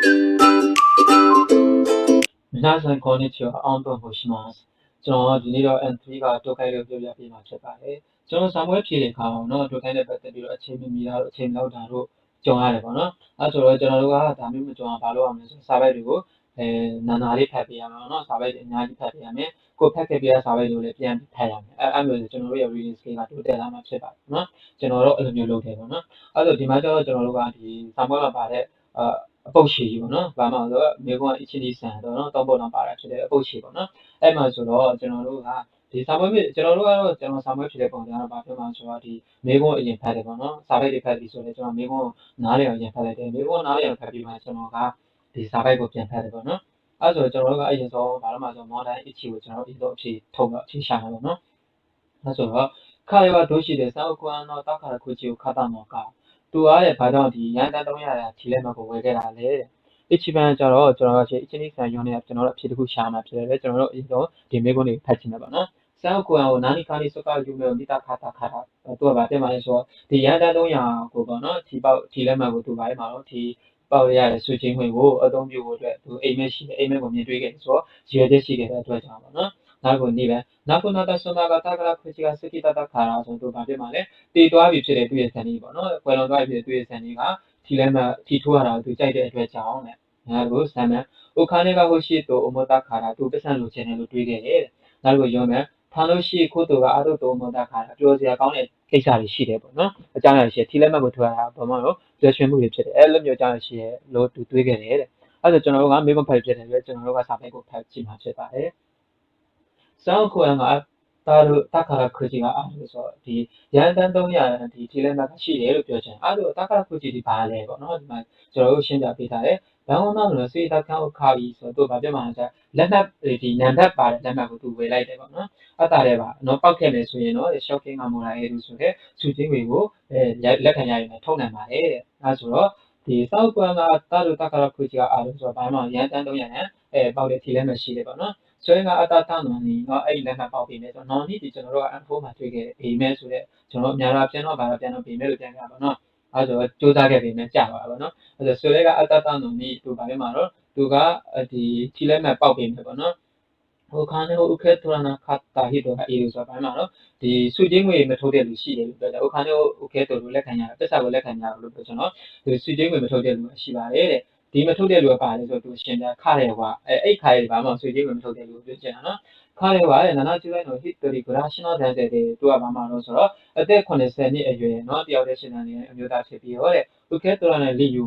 皆さんこんにちは、アントンと申します。ကျွန်တော်ဒီနေ့တော့ N3 ကတိုကိုင်လို့ပြောပြပေးမှာဖြစ်ပါတယ်။ကျွန်တော်စာမွေးဖြေတဲ့အခါမှာတော့တိုကိုင်နဲ့ပတ်သက်ပြီးတော့အချိန်မီတာတော့အချိန်လောက်တာတော့ကြုံရတယ်ပေါ့နော်။အဲဆိုတော့ကျွန်တော်တို့ကဒါမျိုးမကြုံအောင်ဘာလုပ်အောင်လဲဆိုစာပိုက်တွေကိုနာလေးဖတ်ပေးရမှာနော်။စာပိုက်တွေအများကြီးဖတ်ပေးရမယ်။ကိုဖတ်ခဲ့ပြစာပိုက်တွေကိုလည်းပြန်ဖတ်ရမယ်။အဲ့မျိုးကျွန်တော်တို့ရဲ့ reading skill ကတိုးတက်လာမှာဖြစ်ပါတယ်နော်။ကျွန်တော်တို့အဲ့လိုမျိုးလုပ်တယ်ပေါ့နော်။အဲ့ဆိုဒီမှာကျတော့ကျွန်တော်တို့ကဒီစာမွေးမှာပါတဲ့အပုတ်ရှည်ကြီးပေါ့နော်။ဘာမှမဆိုတော့မြေကွန်းအချင်းကြီးဆန်တော့နော်တောက်ပုတ်တော့ပါတာဖြစ်တဲ့အပုတ်ရှည်ပေါ့နော်။အဲ့မှာဆိုတော့ကျွန်တော်တို့ကဒီစာမွေးကျွန်တော်တို့ကတော့ကျွန်တော်စာမွေးဖြစ်တဲ့ပုံစံကတော့ဘာပြောမှဆိုတော့ဒီမြေကွန်းအရင်ဖတ်တယ်ပေါ့နော်။စာပိုက်တွေဖတ်ပြီးဆိုတော့ကျွန်တော်မြေကွန်းနားလည်အောင်ရင်ဖတ်လိုက်တယ်။မြေကွန်းနားလည်အောင်ဖတ်ပြီးမှကျွန်တော်ကဒီစာပိုက်ကိုပြန်ဖတ်တယ်ပေါ့နော်။အဲ့ဆိုကျွန်တော်တို့ကအရင်ဆုံးဘာလို့မှဆိုမော်ဒန်အချီကိုကျွန်တော်တို့ဒီလိုအဖြေထုတ်တော့အဖြေရှာမှာပေါ့နော်။အဲ့ဆိုတော့ခါရဝဒိုးရှိတဲ့စာအုပ်ကွန်းတော့တောက်ခါခုချီကိုခတ်တာတော့ကတူအားတဲ့ဘာကြောင့်ဒီရန်တန်300ရာခြေလက်မှတ်ကိုဝယ်ခဲ့တာလဲအချီပန်ကျတော့ကျွန်တော်ကအချင်းချင်းဆန်ရုံးနေကျွန်တော်တို့အဖြေတစ်ခုရှာမှာဖြစ်တယ်လေကျွန်တော်တို့အရင်ဆုံးဒီမေးခွန်းတွေဖတ်ကြည့်မှာပါနော်စာအုပ်ကွန်းကိုနာနီကာနီစကာယူမယ်ဒီတာခါတာခါတာသူကဗာတင်ပါလဲဆိုတော့ဒီရန်တန်300ကိုပေါ့နော်ခြေလက်မှတ်ကိုသူပါရမှာတော့ဒီပေါက်ရတဲ့ဆွေချင်းဝင်ကိုအသုံးပြုဖို့အတွက်သူအိမ်မက်ရှိတယ်အိမ်မက်ကိုမြင်တွေ့ခဲ့ဆိုတော့ရည်ရွယ်ချက်ရှိခဲ့တဲ့အတွက်ကြောင့်ပေါ့နော်နောက်ကိုနေပဲနောက်ကိုနာတာဆွမ်းတာကတာကလာခွချီကစကိတတာခါရာဆိုတော့ဗာပြမှာလဲတည်သွားပြီဖြစ်တဲ့သူ့ရဲ့ဆန်ကြီးပေါ့နော်ကွယ်လွန်သွားပြီဖြစ်တဲ့သူ့ရဲ့ဆန်ကြီးကထီလဲမှထီထိုးရတာကိုသူကြိုက်တဲ့အတွက်ကြောင့်တဲ့နောက်ကိုဆမ်မန်အိုခါနေကဟိုရှိတိုအမတာခါရာသူပစံလိုချင်တယ်လို့တွေးခဲ့တယ်နောက်ကိုရောမယ်ထားလို့ရှိခိုးတူကအာတို့တိုအမတာခါရာပြောစရာကောင်းတဲ့ကိစ္စတွေရှိတယ်ပေါ့နော်အကြောင်းအရာရှိထီလဲမှကိုထွားတာဘာမှတော့ကျွမ်းမှုတွေဖြစ်တယ်အဲ့လိုမျိုးအကြောင်းအရာရှိရဲ့လို့သူတွေးခဲ့တယ်တဲ့အဲ့ဒါကျွန်တော်တို့ကမေးခွန်းဖတ်ဖြစ်တယ်ဆိုတော့ကျွန်တော်တို့ကစာပေကိုဖတ်ကြည့်မှာဖြစ်ပါတယ်စာအုပ်ကွန်းကတာတို့တခါခကြီးကအားလို့ဆိုတော့ဒီရန်တန်300ဒီထီလက်မှတ်ရှိတယ်လို့ပြောချင်အဲ့လိုတခါခကြီးဒီဘာလဲပေါ့နော်ဒီမှာကျွန်တော်တို့ရှင်းပြပေးထားတယ်ဘန်ကောက်လို့စေတကောက်ခါပြီးဆိုတော့ဗာပြမှာဆိုလက်မှတ်ဒီနံပါတ်ပါတဲ့လက်မှတ်ကိုသူဝေလိုက်တယ်ပေါ့နော်အတားတယ်ပါနော်ပောက်ခဲ့မယ်ဆိုရင်တော့ shocking ကမော်လာရဲ့လို့ဆိုတဲ့စူချင်းတွေကိုလက်ခံရရင်ထုတ်နိုင်ပါတယ်တဲ့အဲဆိုတော့ဒီစောက်ကွန်းကတာတို့တခါခကြီးကအားလို့ဆိုတော့ဘာမှရန်တန်300နဲ့ပေါက်တဲ့ထီလက်မှတ်ရှိတယ်ပေါ့နော်ဆိုရင်ကအတားတန်းနော်နီတော့အဲ့ဒီလက်မှတ်ပေါက်ပေးမယ်ဆိုတော့နော်နီဒီကျွန်တော်တို့က M4 မှာတွေ့ခဲ့တဲ့ payment ဆိုတဲ့ကျွန်တော်အများအားပြန်တော့ဗာတော့ပြန်တော့ payment လို့ပြန်ပြပါတော့အဲ့ဆိုစူးစမ်းခဲ့ payment ကြာပါပါနော်အဲ့ဆိုရင်ကအတားတန်းနော်နီသူဗာလဲမှာတော့သူကဒီထီလက်မှတ်ပေါက်ပေးမယ်ပေါ့နော်ဟိုခါနေဟိုခဲထရနာခတ်တာဟိတော့အေးလို့ဆိုတော့ဘာမှတော့ဒီစုချင်းငွေမထုတ်တဲ့လူရှိတယ်လို့ပြောတယ်ဟိုခါနေဟိုခဲတော်လို့လက်ခံရတက်စာကိုလက်ခံရလို့ပြောကျွန်တော်ဒီစုချင်းငွေမထုတ်တဲ့လူရှိပါတယ်တဲ့ဒီမထုတ်တဲ့လူကပါတယ်ဆိုတော့သူရှင်ပြခရဲကွာအဲ့ခါရဲဘာမှစုချင်းငွေမထုတ်တဲ့လူပြောချင်တာနော်ခါရဲကွာနာနာကျူလိုက်တော့ hit တွေ rational dance တွေသူကဘာမှတော့ဆိုတော့အသက်80နှစ်အရွယ်เนาะတယောက်တည်းရှင်နေတဲ့အမျိုးသားဖြစ်ပြီးတော့တဲ့ဟိုခဲတော်နဲ့လီယူ